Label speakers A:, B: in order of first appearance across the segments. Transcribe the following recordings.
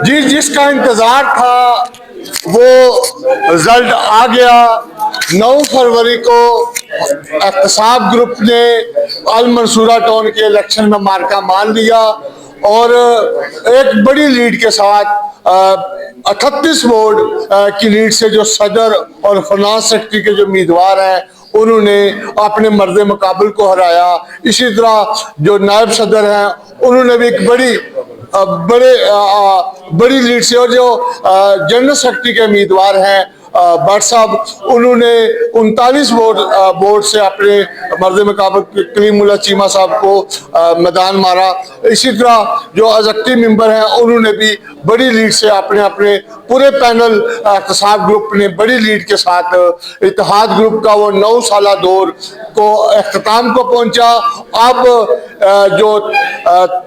A: جی جس کا انتظار تھا وہ رزلٹ آ گیا۔ 9 فروری کو احتساب گروپ نے المنصورہ ٹاؤن کے الیکشن میں مارکہ مان لیا اور ایک بڑی لیڈ کے ساتھ 38 ووٹ کی لیڈ سے جو صدر اور فنانس سیکرٹری کے جو امیدوار ہیں انہوں نے اپنے مرد مقابل کو ہرایا۔ اسی طرح جو نائب صدر ہیں انہوں نے بھی ایک بڑی لیڈ سے، اور جو جنرل سیکرٹری کے امیدوار ہیں بٹ صاحب انہوں نے 39 ووٹ سے اپنے مرد مقابل کلیم اللہ چیمہ صاحب کو میدان مارا۔ اسی طرح جو ایگزیکٹو ممبر ہیں انہوں نے بھی بڑی لیڈ سے اپنے پورے پینل احتساب گروپ نے بڑی لیڈ کے ساتھ اتحاد گروپ کا وہ 9 سالہ دور کو اختتام کو پہنچا۔ اب جو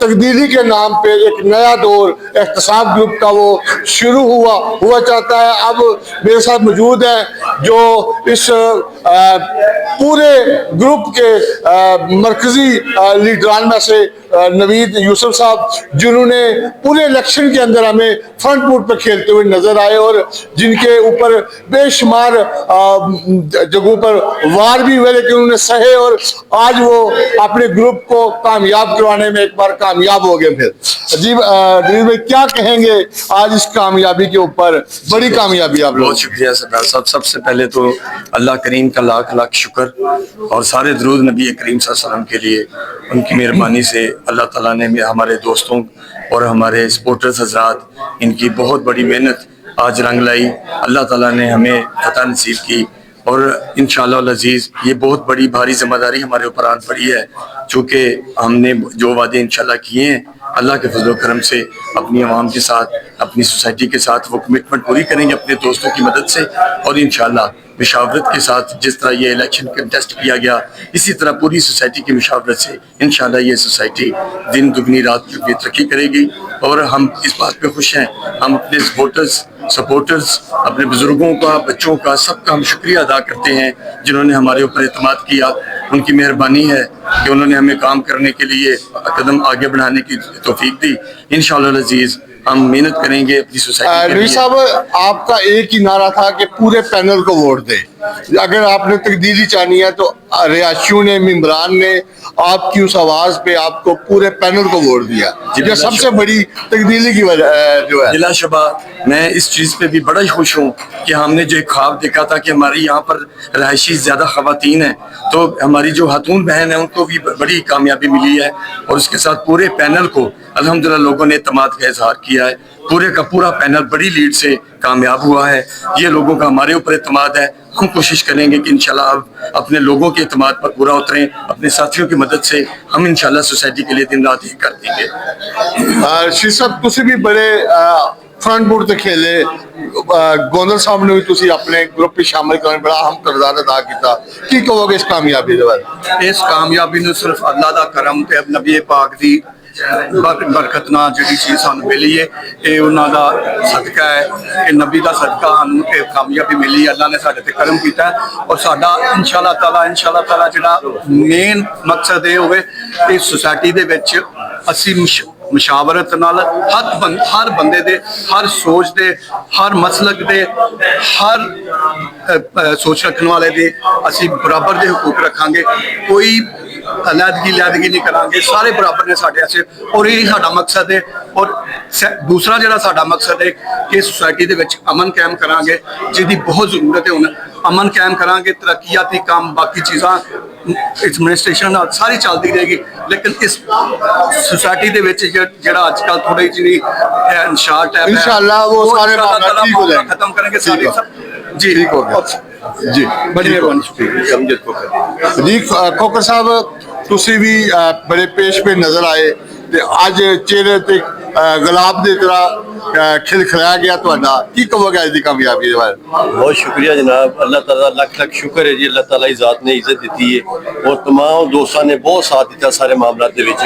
A: تبدیلی کے نام پہ ایک نیا دور احتساب گروپ کا وہ شروع ہوا چاہتا ہے۔ اب میرے ساتھ موجود ہیں جو اس پورے گروپ کے مرکزی لیڈران میں سے نوید یوسف صاحب، جنہوں نے پورے الیکشن کے اندر ہمیں فرنٹ فوٹ پہ کھیلتے ہوئے نظر آئے اور جن کے اوپر بے شمار جگہوں پر وار بھی ہوئے لیکن انہوں نے سہے اور آج وہ اپنے گروپ کو کامیاب کروانے میں ایک بار کامیاب ہو گئے۔ پھر جی نوید بھائی کیا کہیں گے آج اس کامیابی کے اوپر؟ بڑی کامیابی آپ لوگ۔
B: بہت شکریہ سردار صاحب۔ سب سے پہلے تو اللہ کریم کا لاکھ لاکھ شکر اور سارے درود نبی کریم صلی اللہ علیہ وسلم کے لیے۔ ان کی مہربانی سے اللہ تعالیٰ نے ہمارے دوستوں اور ہمارے سپورٹرز حضرات ان کی بہت بڑی محنت آج رنگ لائی۔ اللہ تعالیٰ نے ہمیں فتح نصیب کی اور انشاءاللہ العزیز یہ بہت بڑی بھاری ذمہ داری ہمارے اوپر آن پڑی ہے، چونکہ ہم نے جو وعدے انشاءاللہ کیے ہیں اللہ کے فضل و کرم سے اپنی عوام کے ساتھ، اپنی سوسائٹی کے ساتھ وہ کمٹمنٹ پوری کریں گے اپنے دوستوں کی مدد سے، اور انشاءاللہ مشاورت کے ساتھ جس طرح یہ الیکشن کنٹیسٹ کیا گیا اسی طرح پوری سوسائٹی کی مشاورت سے انشاءاللہ یہ سوسائٹی دن دگنی رات کی ترقی کرے گی۔ اور ہم اس بات پہ خوش ہیں، ہم اپنے سپورٹرز اپنے بزرگوں کا، بچوں کا، سب کا ہم شکریہ ادا کرتے ہیں جنہوں نے ہمارے اوپر اعتماد کیا۔ ان کی مہربانی ہے کہ انہوں نے ہمیں کام کرنے کے لیے قدم آگے بڑھانے کی توفیق دی۔ انشاءاللہ العزیز ہم محنت کریں گے اپنی سوسائٹی کے لیے۔
A: نوید صاحب آپ کا ایک ہی نعرہ تھا کہ پورے پینل کو ووٹ دیں، اگر آپ نے تبدیلی چاہنی ہے تو رہائشیوں نے، ممبران نے آپ کی اس آواز پہ آپ کو پورے پینل کو ووٹ دیا، یہ سب سے بڑی تبدیلی کی وجہ جو ہے۔
B: بلا شبہ میں اس چیز پہ بھی بڑا ہی خوش ہوں کہ ہم نے جو ایک خواب دیکھا تھا کہ ہماری یہاں پر رہائشی زیادہ خواتین ہیں، تو ہماری جو خاتون بہن ہیں ان کو بھی بڑی کامیابی ملی ہے، اور اس کے ساتھ پورے پینل کو الحمدللہ لوگوں نے اعتماد کا اظہار کیا ہے۔ پورے کا پورا پینل بڑی لیڈ سے کامیاب ہوا ہے۔ یہ لوگوں کا ہمارے اوپر اعتماد ہے۔ ہم کوشش کریں گے کہ انشاءاللہ اب اپنے لوگوں کے اعتماد پر پورا اتریں، اپنے ساتھیوں کی مدد سے ہم انشاءاللہ سوسائٹی کے لیے دن رات ایک کر دیں گے۔
A: شیر صاحب تسی بھی بڑے فرنٹ بورڈ تے کھیلے، گوندل صاحب نے بھی تسی اپنے گروپ میں شامل کرنے بڑا اہم کردار ادا کیتا، کی کہو گے اس کامیابی دے بارے؟
C: اس کامیابی نو صرف اللہ دا کرم تے نبی پاک دی برکت نال جڑی چیز سانو ملی ہے یہ انہاں دا صدقہ ہے، کہ نبی دا صدقہ ہم تے کامیابی ملی ہے، اللہ نے ساڈے تے کرم کیتا ہے۔ اور ساڈا انشاءاللہ تعالی جڑا مین مقصد یہ ہوئے کہ سوسائٹی دے وچ اسی مشاورت نال ہر بندے دے، ہر سوچ دے، ہر مسلک دے، ہر سوچ رکھنے والے دے اسی برابر دے حقوق رکھاں گے، کوئی علیحدگی نہیں کریں گے، سارے برابر نے ساڈے واسطے، اور یہی ساڈا مقصد ہے۔ اور دوسرا جڑا ساڈا مقصد ہے کہ سوسائٹی دے وچ امن قائم کریں گے، جہدی بہت ضرورت ہے۔ ہن امن قائم کریں گے، ترقیاتی کام باقی چیزاں ایڈمنسٹریشن ساری چلتی رہے گی، لیکن اس سوسائٹی دے وچ جڑا اج کل تھوڑی جی انشاءٹ ہے
A: انشاءاللہ وہ سارے معاملات
C: ختم کریں گے سارے۔ جی
A: ٹھیک ہو گیا جی،
C: بڑی مہربانی، شکریہ
A: جی کھوکر صاحب تسی بھی بڑے پیش پہ نظر آئے تے اج چہرے تے گلاب دی طرح کھل کھلایا گیا تہاڈا، کی کہو گے اج دی کامیابی دے بارے؟
D: بہت شکریہ جناب، اللہ تعالیٰ لاکھ لاکھ شکر ہے جی، اللہ تعالیٰ کی ذات نے عزت دیتی ہے اور تمام دوستوں نے بہت ساتھ دیتا سارے معاملات دے وچ۔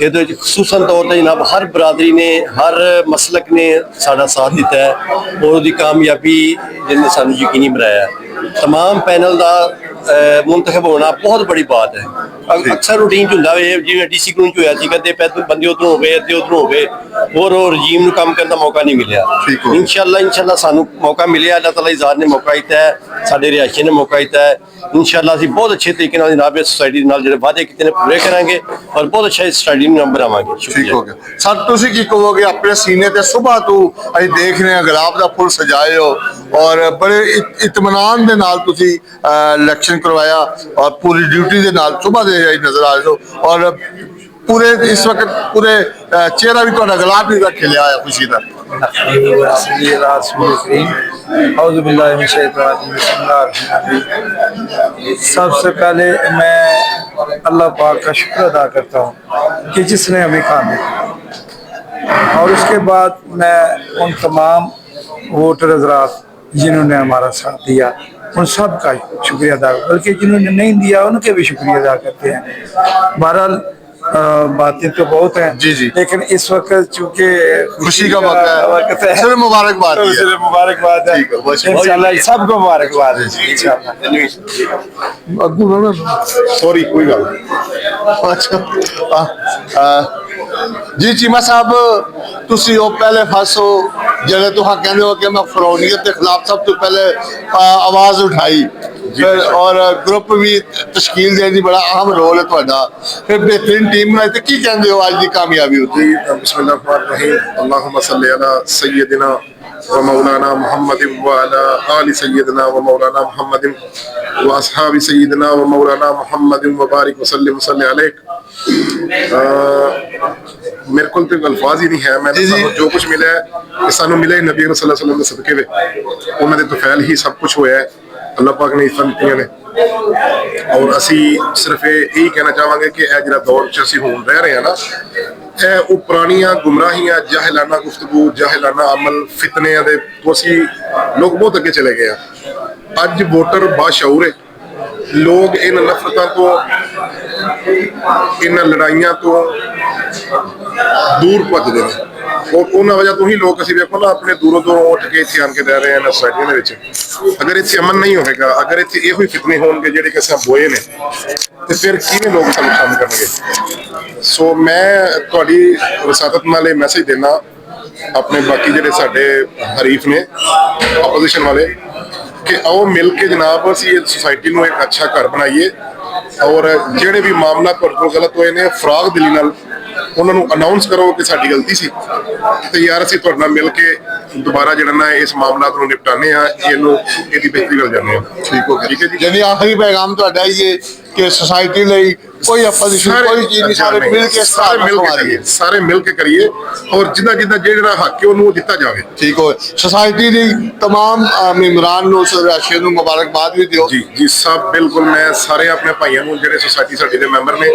D: یہ تو خصوصاً طور تے جناب ہر برادری نے، ہر مسلک نے ساڈا ساتھ دیتا ہے اور اس دی کامیابی جن نے سانو یقینی بنایا ہے۔ تمام پینل دا منتخب ہونا بہت بڑی بات ہے، ਅਕਸਰ ਰੂਟੀਨ 'ਚ ਹੁੰਦਾ ਵੇ, ਜਿਵੇਂ ਡੀਸੀ ਕਾਨੂੰਨ 'ਚ ਹੋਇਆ ਸੀ, ਕਦੇ ਬੰਦੇ ਉਧਰੋਂ ਹੋ ਗਏ, ਅੱਧੇ ਉਧਰੋਂ ਹੋ ਗਏ, ਹੋਰ ਉਹ ਰਜੀਮ ਨੂੰ ਕੰਮ ਕਰਨ ਦਾ ਮੌਕਾ ਨਹੀਂ ਮਿਲਿਆ।
A: ਠੀਕ ਹੋ।
D: ਇਨਸ਼ਾਅੱਲਾ ਸਾਨੂੰ ਮੌਕਾ ਮਿਲਿਆ, ਅੱਲਾਹ ਤਾਲਾ ਦੀ ਜ਼ਾਤ ਨੇ ਮੌਕਾ ਦਿੱਤਾ ਹੈ, ਸਾਡੇ ਰਿਹਾਇਸ਼ੀ ਨੇ ਮੌਕਾ ਦਿੱਤਾ ਹੈ। ਇਨਸ਼ਾਅੱਲਾ ਅਸੀਂ ਬਹੁਤ ਅੱਛੇ ਤਰੀਕੇ ਨਾਲ ਜਨਾਬ ਇਸ ਸੋਸਾਇਟੀ ਦੇ ਨਾਲ ਜਿਹੜੇ ਵਾਅਦੇ ਕੀਤੇ ਨੇ ਪੂਰੇ ਕਰਾਂਗੇ ਔਰ ਬਹੁਤ ਅੱਛਾ ਇਸ ਸੋਸਾਇਟੀ ਨੂੰ ਬਣਾਵਾਂਗੇ।
A: ਠੀਕ ਹੋ ਗਿਆ ਸਰ, ਤੁਸੀਂ ਕੀ ਕਹੋਗੇ ਆਪਣੇ ਸੀਨੇ ਤੇ ਸੁਬਾਹ ਤੋਂ ਅਸੀਂ ਦੇਖ ਰਹੇ ਹਾਂ ਗੁਲਾਬ ਦਾ ਫੁੱਲ ਸਜਾਏ ਹੋ ਔਰ ਬੜੇ ਇਤਮਾਨਾਨ ਦੇ ਨਾਲ ਤੁਸੀਂ ਇਲੈਕਸ਼ਨ ਕਰਵਾਇਆ ਔਰ ਪੂਰੀ ਡਿਊਟੀ ਦੇ ਨਾਲ ਸੁਬਾਹ ਦੇ ਅਸੀਂ ਨਜ਼ਰ ਆ ਰਹੇ ਹੋ ਔਰ ਪੂਰੇ ਇਸ ਵਕਤ ਪੂਰੇ ਚਿਹਰਾ ਵੀ ਤੁਹਾਡਾ ਗੁਲਾਬ ਵੀ ਖਿਲਿਆ ਹੋਇਆ ਖੁਸ਼ੀ ਦਾ।
E: सबसे पहले मैं अल्लाह पाक का शुक्र अदा करता हूँ कि जिसने हमें काम दिया और उसके बाद मैं उन तमाम वोटर हजरात जिन्होंने हमारा साथ दिया उन सब का शुक्रिया अदा, बल्कि जिन्होंने नहीं दिया उनके भी शुक्रिया अदा करते हैं। बहरहाल बातें तो बहुत हैं
A: जी जी,
E: लेकिन इस वक्त चूंकि
A: खुशी का वक्त है, सिर्फ मुबारकबाद है।
E: सिर्फ मुबारकबाद है, इंशाल्लाह सबको मुबारकबाद है
A: सॉरी कोई गल नहीं। अच्छा जी चीमा साहब, तुसी वो पहले फस हो जब तुम कहते हो कि मैं फरौनीयत के खिलाफ सब तो पहले आवाज उठाई फिर और ग्रुप भी तश्कील देने की बड़ा अहम रोल है ਤੁਹਾਡਾ, फिर बेहतरीन टीम बनाई, तो की कहते हो आज की कामयाबी होती है?
F: बिस्मिल्लाहिर्रहमानिर्रहीम, अल्लाहुम्मा सल्ली अला सय्यदिना व मौलाना मुहम्मदिन व अला आलि सय्यदिना व मौलाना मुहम्मदिन व असहाबि सय्यदिना व मौलाना मुहम्मदिन व बारिक व सल्लिम अलैक। मेरे को तो अल्फाज ही नहीं है, मैंने सानू जो कुछ मिला है सानू मिला है नबी सल्लल्लाहु अलैहि वसल्लम के सदके वे, उन्होंने तो फैल ही सब कुछ होया है, अल्लाह पाक ने इज्जत दी ने और असी सिर्फ यही कहना चाहांगे कि यह जो दौर च असी हुण रह रहे हैं ना, वो पुरानियां गुमराहियां, जाहिलाना गुफ्तगू, जाहिलाना अमल, फितनियां दे तो असी लोग बहुत अगे चले गए हैं। अज वोटर बाशऊर है, लोग इन नफरतों तो इन लड़ाइयां तो दूर भजते हैं और उन्होंने वजह तो ही लोग असी देखो ना अपने दूरों दूरों उठ के इतने आन के रह रहे हैं सोसाइटियों के। अगर इतने अमन नहीं होगा, अगर इतने यो फितने होंगे जोड़े कि बोए ने, तो फिर किवें लोग सानू शामिल करनगे। सो मैं तुहाडी वसातत नाल मैसेज देना अपने बाकी जोड़े साडे हरीफ ने अपोजिशन वाले कि आओ मिल के जनाब असी इस सोसाइटी में एक अच्छा घर बनाइए और ਜਿਹੜੇ भी मामला तुहाडे गलत होए ने फराग दिली नाल उन्होंने अनाउंस करो कि साडी गलती सी, तो यार असी तुहाडे नाल मिल के दोबारा जिहड़ा ना इस मामला को निपटाने आ, ਇਹਦੀ बेहतरी कर जाने आ। ठीक हो गया, ठीक है जी।
A: यानी आखिरी पैगाम ਤੁਹਾਡਾ ये कि सोसाइटी ਲਈ कोई अपोजिशन कोई चीज नहीं, सारे मिल के
F: सारे मिल के करिए और जिदा जिदा ਜਿਹੜਾ हक है ਉਹਨੂੰ ਦਿੱਤਾ ਜਾਵੇ।
A: ठीक हो, सोसाइटी ਦੀ तमाम मेंबरान ਨੂੰ ਰਾਸ਼ੀ ਨੂੰ ਮੁਬਾਰਕਬਾਦ ਵੀ ਦਿਓ।
F: जी जी सब बिल्कुल, मैं सारे अपने भाइयों ਨੂੰ ਜਿਹੜੇ सोसाइटी ਸਾਡੀ ਦੇ ਮੈਂਬਰ ਨੇ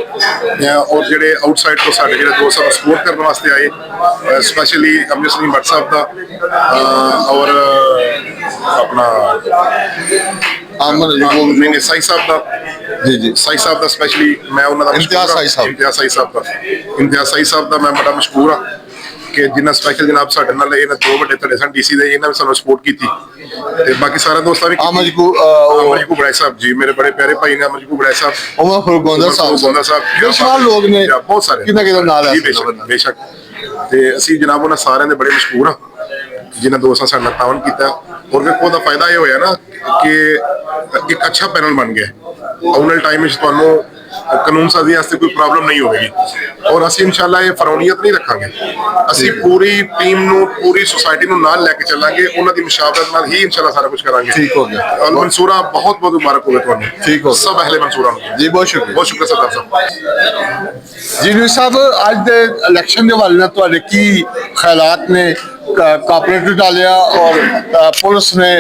F: और ਜਿਹੜੇ ਆਊਟਸਾਈਡ ਤੋਂ ਸਾਡੇ ਜਿਹੜੇ ਦੋਸਤ ਸਾਨੂੰ ਸਪੋਰਟ ਕਰਨ ਵਾਸਤੇ ਆਏ, ਸਪੈਸ਼ਲੀ ਅਮਜਦ ਸਿੰਘ ਭੱਟ ਸਾਹਿਬ ਦਾ और अपना
A: आमन
F: साई साहब का,
A: जी जी
F: साई साहब का स्पेशली मैं उन्होंने
A: इम्तियाज साई साहब
F: इम्तियाज साई साहब का मैं बड़ा मशहूर हाँ कि जिन्हें स्पेशल जनाब साढ़े नाल इन्हें दो बड़े धड़े सन डीसी दे, इन्हें भी सानू सपोर्ट की थी, बाकी सारे दोस्तों भी
A: अमरजीत
F: गुबराई साहब जी मेरे बड़े प्यारे भाई ने, अमरजीत गुबराई साहब,
A: उमर फारूक गोंदा साहब बेशुमार लोग ने,
F: बहुत सारे
A: कितना कितना नाल है
F: बेशक ते असी जनाब उन्हें सारे दे बड़े मशहूर हाँ जिन्हें दोस्तों साढ़े नाल तावन किया और वेखो दा फायदा ये होया ना कि एक अच्छा पैनल बन गया, आने वाले टाइम में तुहानू कानून साजी वास्ते कोई प्रॉब्लम नहीं होगी और असी इंशाल्लाह ये फरौनीयत नहीं रखांगे, असी पूरी टीम नू पूरी सोसाइटी नू नाल लेके चलांगे, उन्हां दी मुशावरत नाल ही इंशाल्लाह सारा कुछ करांगे।
A: ठीक हो गया,
F: और मंसूरा बहुत बहुत मुबारक होवे तुहानू। ठीक हो, सब अहले मंसूरा
A: जी, बहुत शुक्रिया
F: सरदार साहब
A: जी। न्यू साहब आज दे इलेक्शन के हवाले नाल तुहाडे की ख्यालात ने, कॉपरेटिव डालिया और पुलिस ने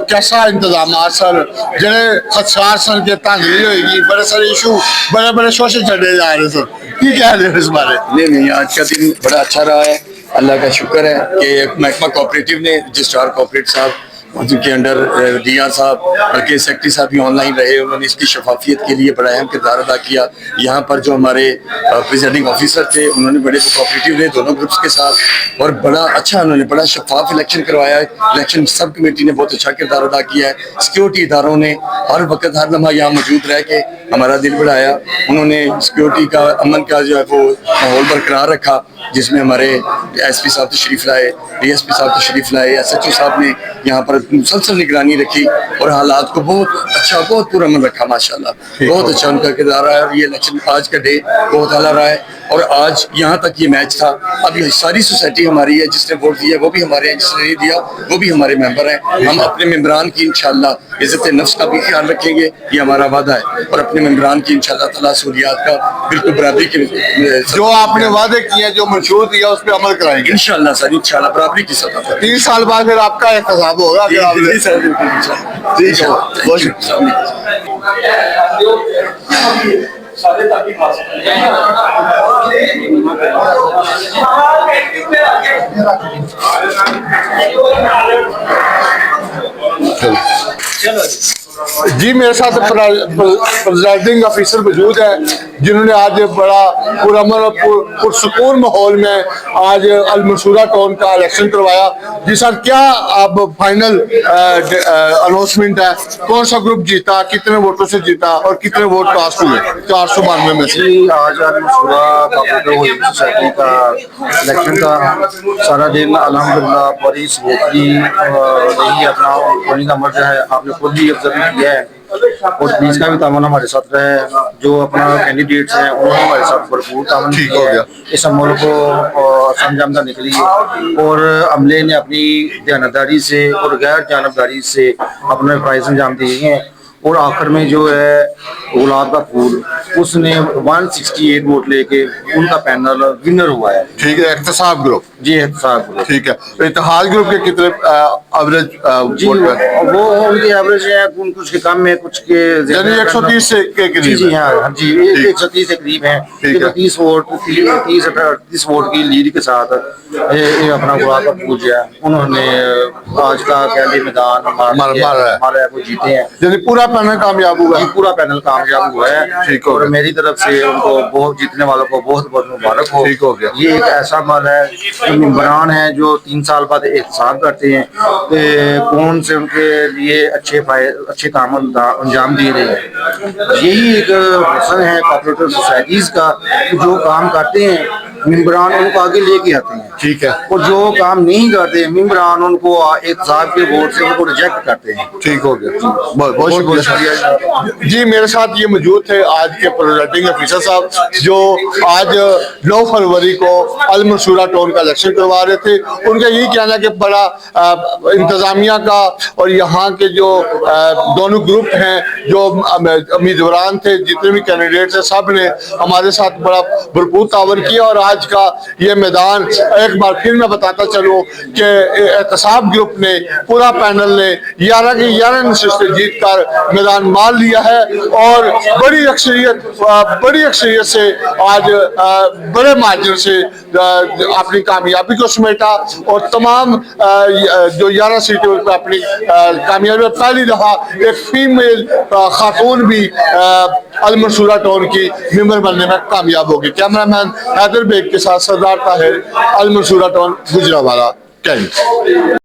A: कैसा इंतजाम सर, जेडे खदशार सन के धांधली होगी, बड़े सारे इशू बड़े बड़े शोषण छड़े जा रहे सर, की कह रहे हो इस बारे?
B: नहीं आज का दिन बड़ा अच्छा रहा है, अल्लाह का शुक्र है कि महकमा कोऑपरेटिव ने रजिस्ट्रार कोऑपरेटिव साहब के अंडर डीआर साहब बल्कि सेक्रेटरी साहब भी ऑनलाइन रहे, उन्होंने इसकी शफाफियत के लिए बड़ा अहम किरदार अदा किया। यहाँ पर जो हमारे प्रिजाइडिंग ऑफिसर थे उन्होंने बड़े कोऑपरेटिव रहे दोनों ग्रुप्स के साथ, और बड़ा अच्छा उन्होंने बड़ा शफाफ इलेक्शन करवाया है। इलेक्शन सब कमेटी ने बहुत अच्छा किरदार अदा किया है। सिक्योरिटी इदारों ने हर वक्त हर लम्हा यहाँ मौजूद रह के हमारा दिल बढ़ाया। उन्होंने सिक्योरिटी का अमन का जो है वो माहौल बरकरार रखा, जिसमें हमारे एसपी साहब तशरीफ लाए, डीएसपी साहब तशरीफ लाए, एसएचओ साहब ने यहाँ पर मुसलसल निगरानी रखी और हालात को बहुत अच्छा बहुत पुरअमन रखा। माशाल्लाह बहुत अच्छा उनका किरदार रहा है। और ये इलेक्शन आज का डे बहुत आला रहा है। और आज यहाँ तक ये मैच था। अब ये सारी सोसाइटी हमारी है, जिसने वोट दिया वो भी हमारे हैं, जिसने नहीं दिया वो भी हमारे मेंबर हैं। हम अपने मेंबरान की इंशाल्लाह इज्जत नफ्स का भी ख्याल रखेंगे, ये हमारा वादा है। और अपने मेंबरान की इंशाल्लाह ताला सहूलियात का बिल्कुल बराबरी के
A: जो आपने वादे किए हैं, जो मंशूर दिया उस पर अमल कराएंगे
B: इंशाल्लाह सर, इंशाल्लाह बराबरी की सतह पर।
A: 3 साल बाद फिर आपका एहतसाब होगा अगर आपने
B: जी सर, बिल्कुल इंशाल्लाह।
A: ठीक है, बहुत शुक्रिया। जी मेरे साथ प्रेसिडिंग ऑफिसर मौजूद है, जिन्होंने आज बड़ा पुरअमन और पुरसुकून माहौल में आज अलमंसूरा टाउन का इलेक्शन करवाया। जी सर, क्या अब फाइनल अनाउंसमेंट है, कौन सा ग्रुप जीता, कितने वोटों से जीता और कितने वोट कास्ट हुए 492 में से?
G: जी आज अलमंसूरा कोऑपरेटिव सोसाइटी का इलेक्शन का सारा दिन अल्हम्दुलिल्लाह बड़ी स्मूथली रही। अपना होने का मर्ज है, आपने खुद भी ऑब्जर्व किया है और पुलिस का भी तामन हमारे साथ रहा है। जो अपना कैंडिडेट्स हैं उन्होंने हमारे साथ भरपूर तामन किया है। इस अमल को संजाम देने के लिए और अमले ने अपनी दयानतदारी से और गैर जानबदारी से अपने फ़राइज़ अंजाम दिए हैं। और आखिर में जो है गुलाब का फूल, उसने 168 वोट लेके उनका पैनल विनर हुआ है।
A: ठीक है, एहतसाब ग्रुप।
G: जी एहतसाब ग्रुप।
A: ठीक है, तो इत्तेहाद ग्रुप के कितने एवरेज
G: जी
A: वोट है?
G: वो उनके एवरेज है, कुछ के कम है, कुछ के
A: यानी 130 से के
G: जी
A: करीब
G: जी
A: है।
G: हाँ जी, 130 के करीब है।
A: ठीक है।
G: 30 वोट की लीड के साथ ये अपना गुलाब का फूल जो है उन्होंने आज का कैंडी मैदान हमारा वो जीते हैं।
A: यानी पूरा पैनल कामयाब हुआ
G: ये
A: है।
G: पूरा पैनल कामयाब हुआ है।
A: ठीक हो
G: और
A: गया।
G: मेरी तरफ से उनको बहुत जीतने वालों को बहुत बहुत मुबारक हो।
A: ठीक हो गया।
G: ये एक ऐसा अमल है कि मेंबरान हैं जो 3 साल बाद एहतसाब करते हैं कि कौन से उनके लिए अच्छे काम अंजाम दे रहे हैं। यही एक मकसद है कोऑपरेटिव सोसाइटीज का, जो काम करते हैं मेंबरान उनको आगे लेके आते हैं।
A: ठीक है,
G: और जो काम नहीं करते मेंबरान उनको एहतसाब के वोट से उनको रिजेक्ट करते हैं।
A: ठीक हो गया। बहुत बहुत शुक्रिया जी। मेरे साथ ये मौजूद थे आज के प्रेसिडिंग ऑफिसर साहब, जो आज 9 फरवरी को अलमंसूरा टाउन का इलेक्शन करवा रहे थे। उनका यही कहना है कि बड़ा इंतजामिया का और यहाँ के जो दोनों ग्रुप हैं, जो उम्मीदवार थे, जितने भी कैंडिडेट्स हैं, सब ने हमारे साथ बड़ा भरपूर तावन किया। और आज का ये मैदान एक बार फिर मैं बताता चलूं कि एहतसाब ग्रुप ने पूरा पैनल ने 11 की 11 नशिस्तें जीत कर मैदान मार लिया है और बड़ी अक्सरियत से आज बड़े मार्जिन से अपनी कामयाबी को समेटा। और तमाम जो 11 सीटों पर अपनी कामयाबी, पहली दफा एक फीमेल खातून भी अलमंसूरा टाउन की मेंबर बनने में कामयाब होगी। कैमरामैन हैदर बेग के साथ सरदार ताहिर, अलमंसूरा टाउन, गुजरावाला, कैंट।